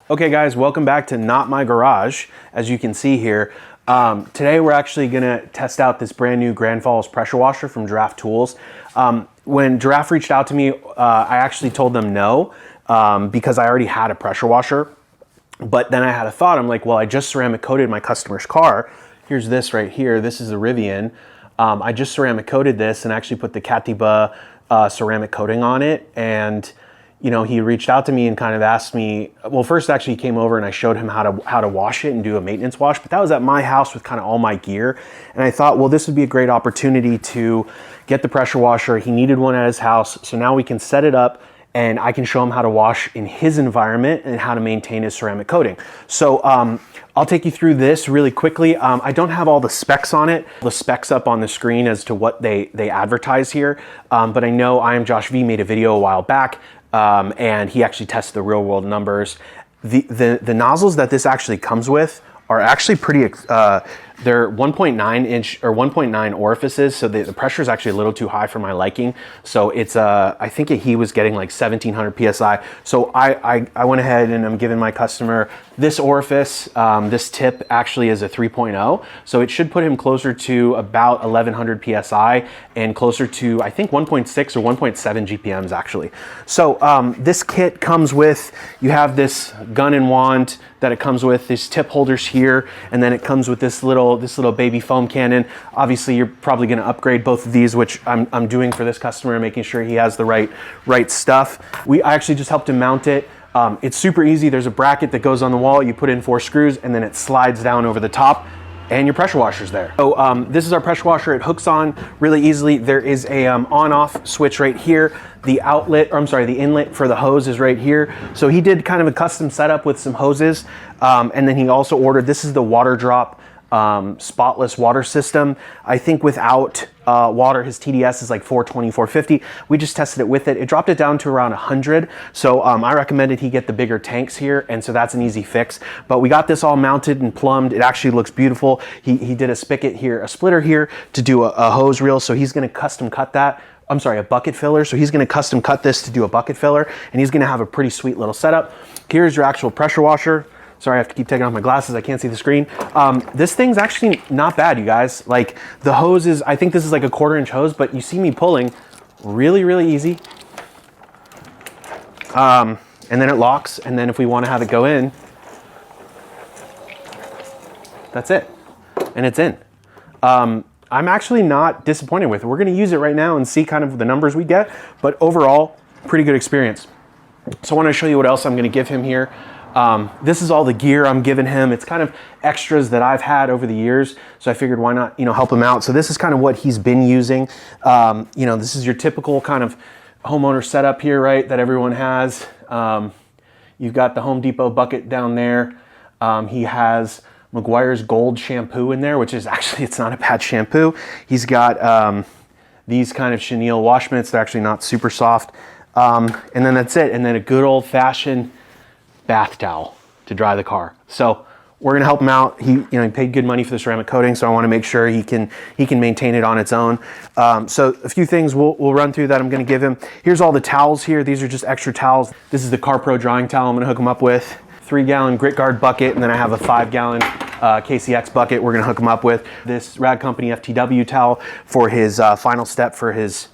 Okay guys, welcome back to Not My Garage. As you can see here, today we're actually gonna test out this brand new Grand Falls pressure washer from Giraffetools. When Giraffe reached out to me, I actually told them no, because I already had a pressure washer. But then I had a thought, I'm like, well, I just ceramic coated my customer's car. Here's this right here, this is a Rivian. I just ceramic coated this and actually put the Katiba ceramic coating on it, and you know, he reached out to me and kind of asked me, well, first actually he came over and I showed him how to wash it and do a maintenance wash, but that was at my house with kind of all my gear. And I thought, well, this would be a great opportunity to get the pressure washer. He needed one at his house. So now we can set it up and I can show him how to wash in his environment and how to maintain his ceramic coating. So I'll take you through this really quickly. I don't have all the specs on it, the specs up on the screen as to what they advertise here, but I know I Am Josh V made a video a while back, and he actually tested the real world numbers. The nozzles that this actually comes with are actually pretty, they're 1.9 inch or 1.9 orifices. So the pressure is actually a little too high for my liking. So it's, I think he was getting like 1700 PSI. So I went ahead and I'm giving my customer this orifice. This tip actually is a 3.0. So it should put him closer to about 1100 PSI and closer to, I think 1.6 or 1.7 GPMs actually. So this kit comes with, you have this gun and wand that it comes with, these tip holders here, and then it comes with this little baby foam cannon. Obviously, you're probably going to upgrade both of these, which I'm doing for this customer, making sure he has the right stuff. I actually just helped him mount it. It's super easy. There's a bracket that goes on the wall. You put in 4 screws, and then it slides down over the top, and your pressure washer's there. So this is our pressure washer. It hooks on really easily. There is a on-off switch right here. The outlet, or I'm sorry, the inlet for the hose is right here. So he did kind of a custom setup with some hoses, and then he also ordered, this is the water drop spotless water system. I think without water, his TDS is like 420, 450. We just tested it with it. It dropped it down to around 100. So I recommended he get the bigger tanks here, and so that's an easy fix. But we got this all mounted and plumbed. It actually looks beautiful. He did a spigot here, a splitter here to do a hose reel. So he's gonna custom cut that. I'm sorry, a bucket filler. So he's gonna custom cut this to do a bucket filler, and he's gonna have a pretty sweet little setup. Here's your actual pressure washer. Sorry, I have to keep taking off my glasses. I can't see the screen. This thing's actually not bad, you guys. Like the hose is, I think this is like a 1/4 inch hose, but you see me pulling really, really easy. And then it locks. And then if we want to have it go in, that's it. And it's in. I'm actually not disappointed with it. We're going to use it right now and see kind of the numbers we get, but overall, pretty good experience. So I want to show you what else I'm going to give him here. This is all the gear I'm giving him. It's kind of extras that I've had over the years. So I figured why not, you know, help him out. So this is kind of what he's been using. You know, this is your typical kind of homeowner setup here, right? That everyone has. You've got the Home Depot bucket down there. He has McGuire's Gold shampoo in there, which is actually, it's not a bad shampoo. He's got these kind of chenille wash mitts. They're actually not super soft. And then that's it. And then a good old fashioned bath towel to dry the car. So we're gonna help him out. He paid good money for the ceramic coating, so I want to make sure he can maintain it on its own. So a few things we'll run through that I'm gonna give him. Here's all the towels here. These are just extra towels. This is the CarPro drying towel I'm gonna hook him up with. 3-gallon grit guard bucket, and then I have a 5-gallon KCX bucket we're gonna hook him up with. This Rag Company FTW towel for his final step for his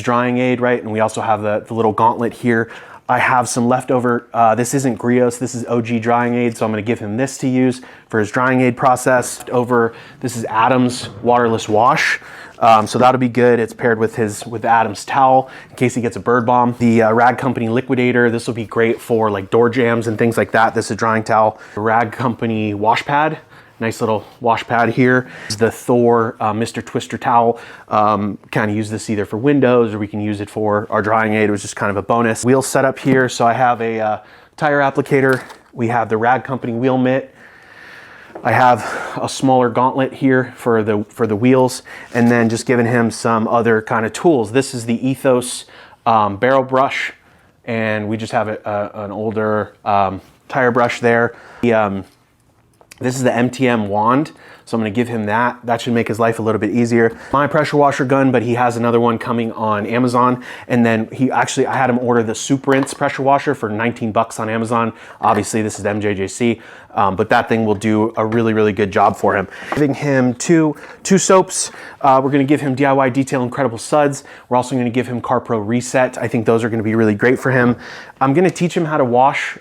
drying aid, right? And we also have the little gauntlet here. I have some leftover, this isn't Griot's, this is OG drying aid, so I'm gonna give him this to use for his drying aid process. This is Adam's waterless wash, so that'll be good. It's paired with Adam's towel in case he gets a bird bomb. The Rag Company liquidator, this will be great for like door jams and things like that. This is a drying towel. The Rag Company wash pad. Nice little wash pad here. The Thor Mr. Twister towel. Kind of use this either for windows or we can use it for our drying aid. It was just kind of a bonus. Wheel setup here. So I have a tire applicator. We have the Rag Company wheel mitt. I have a smaller gauntlet here for the wheels, and then just giving him some other kind of tools. This is the Ethos barrel brush, and we just have an older tire brush there. This is the MTM wand, so I'm going to give him that. That should make his life a little bit easier. My pressure washer gun, but he has another one coming on Amazon. And then I had him order the Super Rinse pressure washer for 19 bucks on Amazon. Obviously, this is the MJJC, but that thing will do a really, really good job for him. Giving him two soaps. We're going to give him diydetail Incredible Suds. We're also going to give him Carpro Reset. I think those are going to be really great for him. I'm going to teach him how to wash,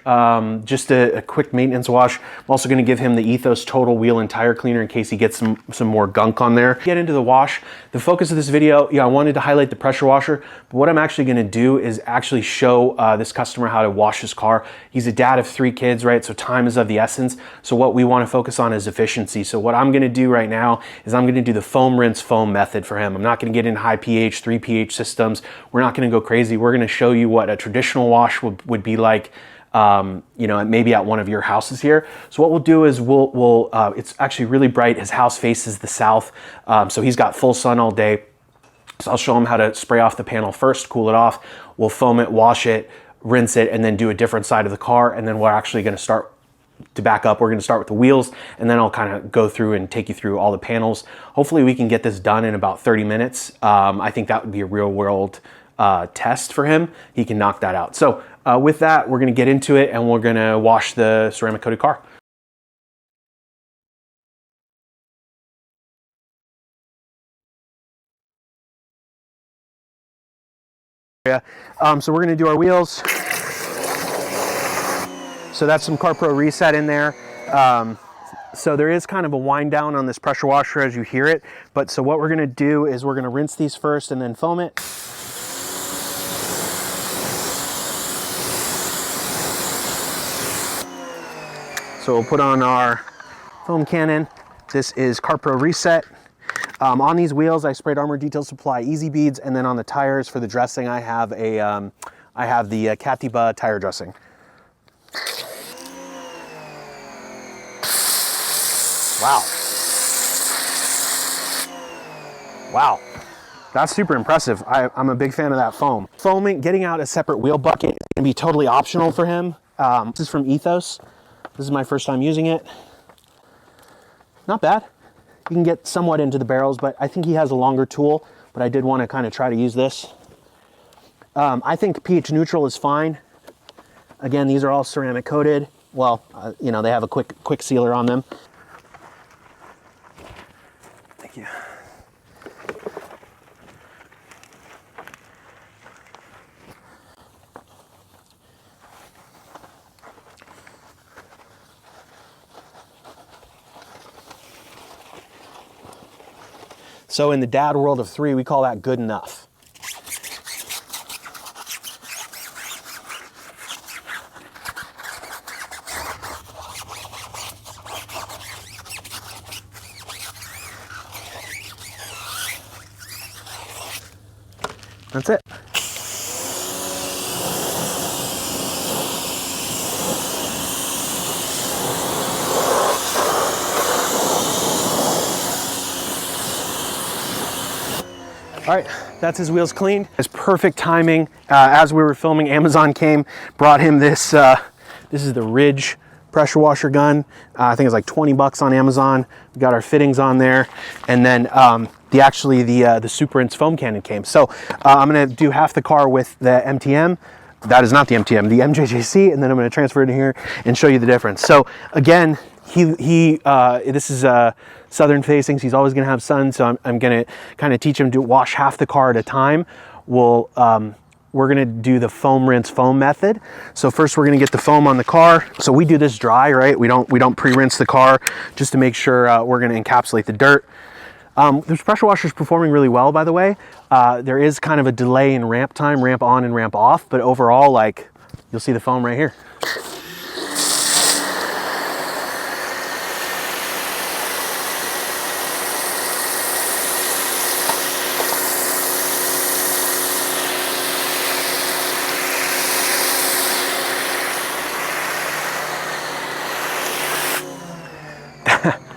just a quick maintenance wash. I'm also going to give him the Ethos Total Wheel and Tire Cleaner in case he gets some more gunk on there. Get into the wash. The focus of this video, I wanted to highlight the pressure washer, but what I'm actually going to do is actually show this customer how to wash his car. He's a dad of 3 kids, right? So time is of the essence. So what we want to focus on is efficiency. So what I'm going to do right now is I'm going to do the foam rinse foam method for him. I'm not going to get into high pH, 3 pH systems. We're not going to go crazy. We're going to show you what a traditional wash would be like, maybe at one of your houses here. So what we'll do is it's actually really bright. His house faces the south, so he's got full sun all day. So I'll show him how to spray off the panel first, cool it off. We'll foam it, wash it, rinse it, and then do a different side of the car. And then we're actually going to start to back up. We're going to start with the wheels, and then I'll kind of go through and take you through all the panels. Hopefully we can get this done in about 30 minutes. I think that would be a real world test for him. He can knock that out. So with that, we're going to get into it, and we're going to wash the ceramic coated car. So we're going to do our wheels. So that's some Carpro Reset in there. So there is kind of a wind down on this pressure washer as you hear it. But so what we're going to do is we're going to rinse these first and then foam it. So we'll put on our foam cannon. This is Carpro Reset. On these wheels, I sprayed Armor Detail Supply Easy Beads, and then on the tires for the dressing, I have the Katiba tire dressing. Wow. Wow. That's super impressive. I'm a big fan of that foam. Foaming, getting out a separate wheel bucket is going to be totally optional for him. This is from Ethos. This is my first time using it. Not bad. You can get somewhat into the barrels, but I think he has a longer tool, but I did want to kind of try to use this. I think pH neutral is fine. Again, these are all ceramic coated. Well, they have a quick sealer on them. Thank you. So in the dad world of 3, we call that good enough. That's it. All right, that's his wheels cleaned. It's perfect timing. As we were filming, Amazon came, brought him this. This is the Ridge pressure washer gun. I think it's like 20 bucks on Amazon. We got our fittings on there, and then the Super Rinse foam cannon came. So I'm gonna do half the car with the MTM. That is not the MTM, the MJJC, and then I'm gonna transfer it in here and show you the difference. So again, this is southern facing, so he's always gonna have sun, so I'm gonna kind of teach him to wash half the car at a time. We're gonna do the foam rinse foam method. So first we're gonna get the foam on the car. So we do this dry, right? We don't pre-rinse the car just to make sure we're gonna encapsulate the dirt. This pressure washer is performing really well, by the way. There is kind of a delay in ramp time, ramp on and ramp off, but overall, like, you'll see the foam right here.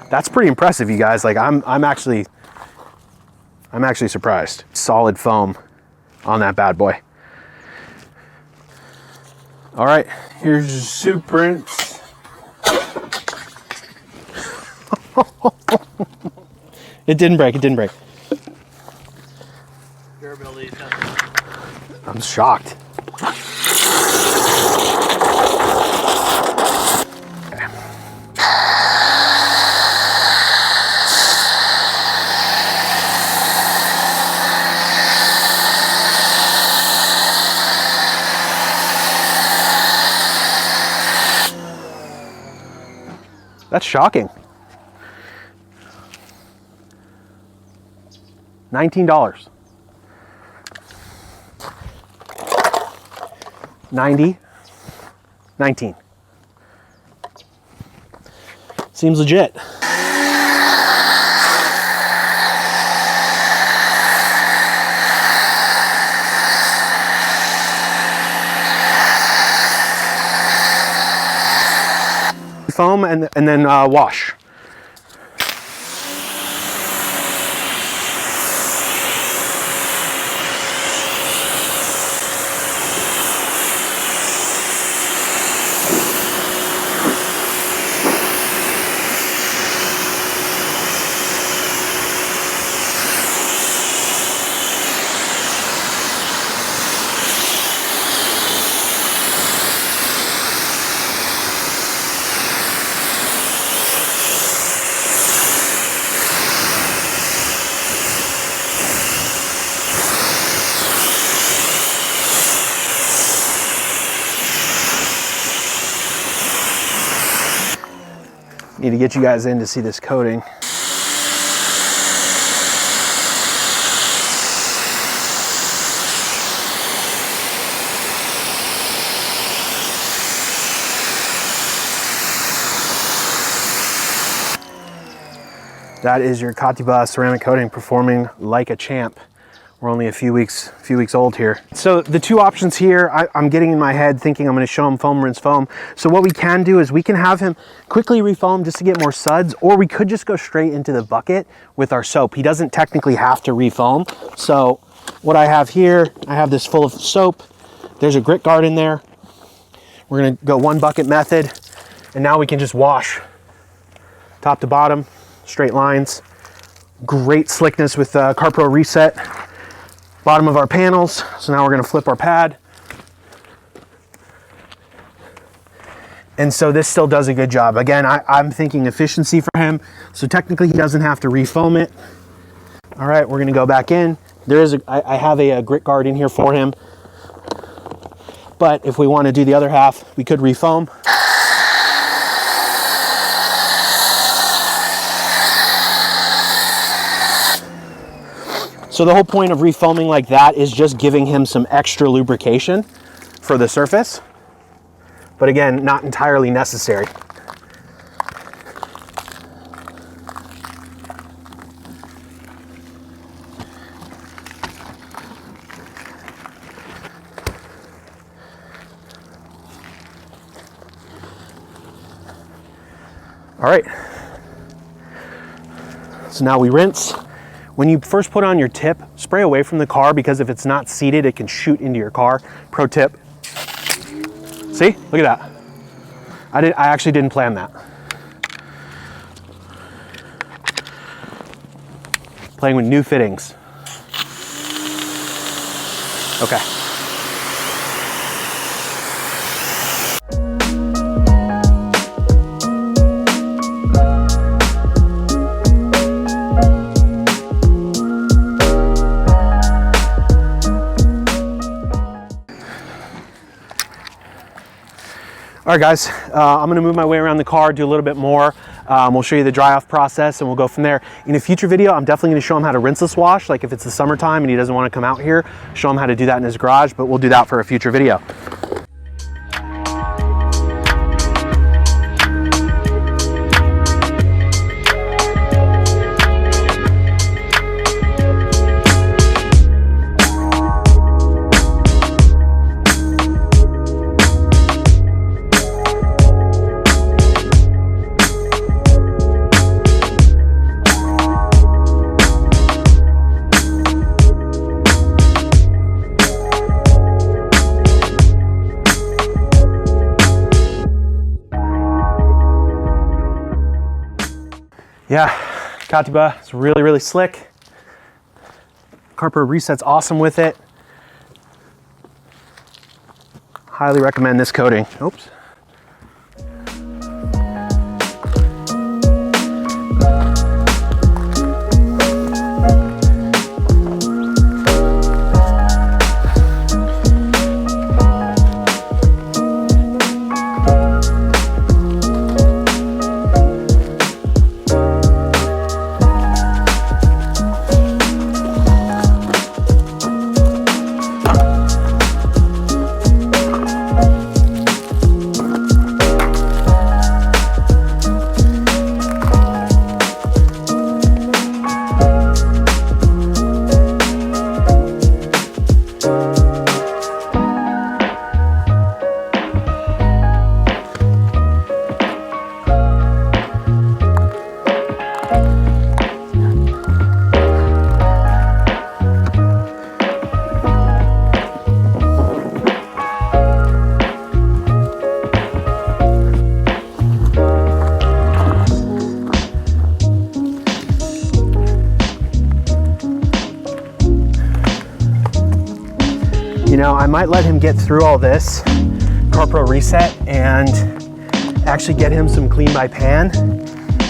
That's pretty impressive, you guys. Like I'm actually surprised. Solid foam on that bad boy. All right, here's your Super Rinse. It didn't break, it didn't break. Durability. I'm shocked. That's shocking. $19. 90, 19. Seems legit. Foam and then wash. Need to get you guys in to see this coating. That is your katiba ceramic coating performing like a champ. We're only a few weeks old here. So the two options here, I'm getting in my head thinking I'm going to show him foam, rinse, foam. So what we can do is we can have him quickly refoam just to get more suds, or we could just go straight into the bucket with our soap. He doesn't technically have to refoam. So what I have here, I have this full of soap. There's a grit guard in there. We're going to go one bucket method, and now we can just wash top to bottom, straight lines. Great slickness with CarPro Reset. Bottom of our panels. So now we're going to flip our pad. And so this still does a good job. Again, I'm thinking efficiency for him. So technically he doesn't have to refoam it. All right, we're going to go back in. I have a grit guard in here for him. But if we want to do the other half, we could refoam. So the whole point of refoaming like that is just giving him some extra lubrication for the surface. But again, not entirely necessary. All right. So now we rinse. When you first put on your tip, spray away from the car, because if it's not seated, it can shoot into your car. Pro tip. See, look at that. I actually didn't plan that. Playing with new fittings. Okay. All right, guys, I'm gonna move my way around the car, do a little bit more. We'll show you the dry off process and we'll go from there. In a future video, I'm definitely gonna show him how to rinseless wash. Like if it's the summertime and he doesn't wanna come out here, show him how to do that in his garage, but we'll do that for a future video. Yeah, katiba is really, really slick. Carpro reset's awesome with it. Highly recommend this coating. Oops. You know, I might let him get through all this carpro reset and actually get him some clean by pan.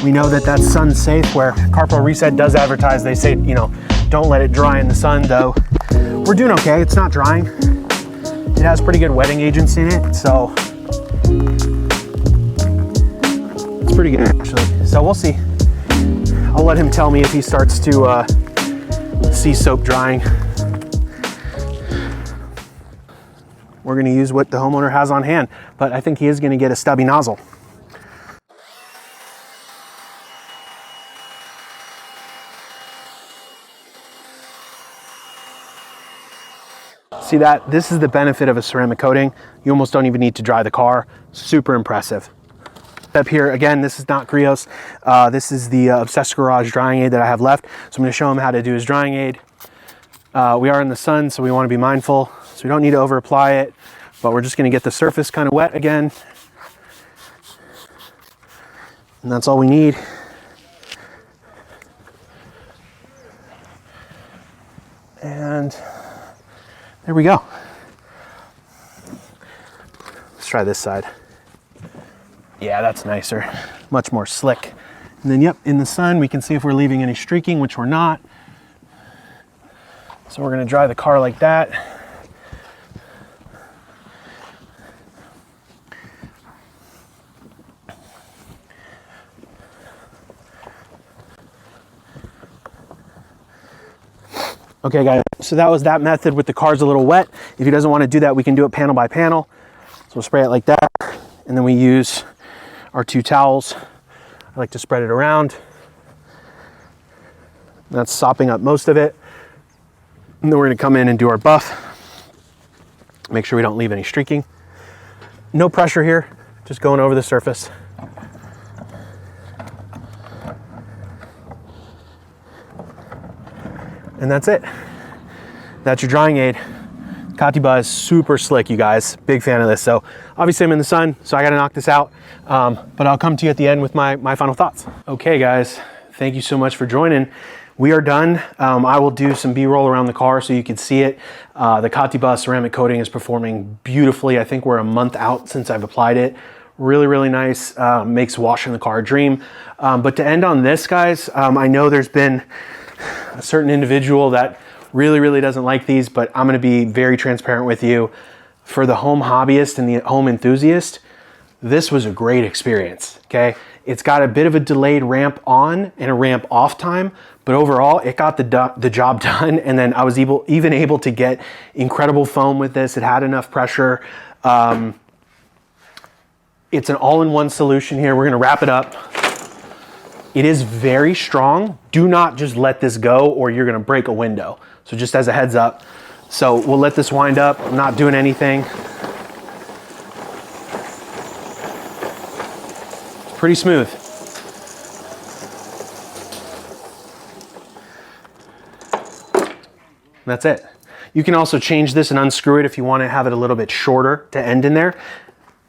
We know that that's sun safe, where carpro reset does advertise. They say, you know, don't let it dry in the sun, though. We're doing okay. It's not drying. It has pretty good wetting agents in it, so it's pretty good actually. So we'll see. I'll let him tell me if he starts to see soap drying. We're going to use what the homeowner has on hand, but I think he is going to get a stubby nozzle. See that? This is the benefit of a ceramic coating. You almost don't even need to dry the car. Super impressive. Up here, again, this is not Griot's. This is the Obsessed Garage drying aid that I have left. So I'm going to show him how to do his drying aid. We are in the sun, so we want to be mindful. So we don't need to over apply it, but we're just going to get the surface kind of wet again. And that's all we need. And there we go. Let's try this side. Yeah, that's nicer. Much more slick. And then, yep, in the sun, we can see if we're leaving any streaking, which we're not. So we're going to dry the car like that. Okay guys, so that was that method with the car's a little wet. If he doesn't want to do that, we can do it panel by panel. So we'll spray it like that. And then we use our 2 towels. I like to spread it around. That's sopping up most of it. And then we're going to come in and do our buff. Make sure we don't leave any streaking. No pressure here, just going over the surface. And that's it. That's your drying aid. Katiba is super slick, you guys. Big fan of this. So obviously I'm in the sun, so I gotta knock this out. But I'll come to you at the end with my final thoughts. Okay guys, thank you so much for joining. We are done. I will do some B-roll around the car so you can see it. The Katiba ceramic coating is performing beautifully. I think we're a month out since I've applied it. Really, really nice. Makes washing the car a dream. But to end on this, guys, I know there's been a certain individual that really doesn't like these, but I'm going to be very transparent with you. For the home hobbyist and the home enthusiast, this was a great experience, okay? It's got a bit of a delayed ramp on and a ramp off time, but overall it got the job done. And then I was even able to get incredible foam with this. It had enough pressure. It's an all-in-one solution here. We're going to wrap it up. It is very strong. Do not just let this go or you're gonna break a window. So just as a heads up. So we'll let this wind up. I'm not doing anything. It's pretty smooth. That's it. You can also change this and unscrew it if you want to have it a little bit shorter to end in there.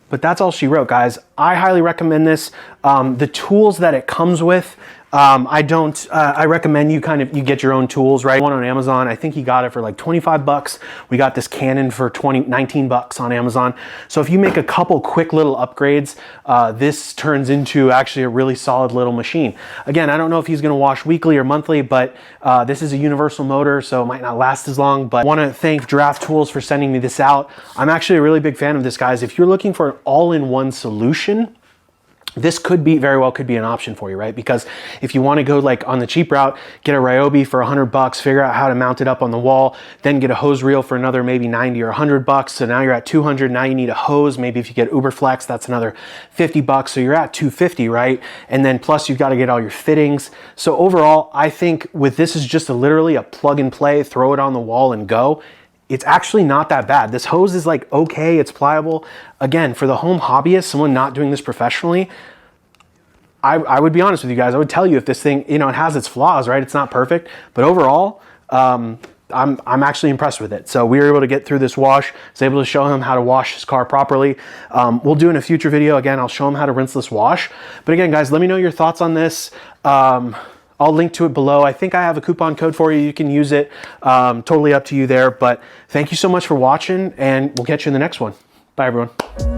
But that's all she wrote, guys. I highly recommend this. The tools that it comes with, I recommend you you get your own tools, right? One on Amazon, I think he got it for like 25 bucks. We got this Canon for 19 bucks on Amazon. So if you make a couple quick little upgrades, this turns into actually a really solid little machine. Again, I don't know if he's gonna wash weekly or monthly, but this is a universal motor, so it might not last as long, but I wanna thank Giraffetools for sending me this out. I'm actually a really big fan of this, guys. If you're looking for an all-in-one solution, this very well could be an option for you, right? Because if you want to go like on the cheap route, get a Ryobi for 100 bucks, figure out how to mount it up on the wall, then get a hose reel for another maybe 90 or 100 bucks. So now you're at 200. Now you need a hose. Maybe if you get Uberflex, that's another 50 bucks. So you're at 250, right? And then plus you've got to get all your fittings. So overall, I think with this is just literally a plug and play, throw it on the wall and go. It's actually not that bad. This hose is like, okay, it's pliable. Again, for the home hobbyist, someone not doing this professionally, I would be honest with you guys. I would tell you if this thing, it has its flaws, right? It's not perfect, but overall, I'm actually impressed with it. So we were able to get through this wash. I was able to show him how to wash his car properly. We'll do in a future video. Again, I'll show him how to rinseless wash. But again, guys, let me know your thoughts on this. I'll link to it below. I think I have a coupon code for you. You can use it. Totally up to you there. But thank you so much for watching, and we'll catch you in the next one. Bye, everyone.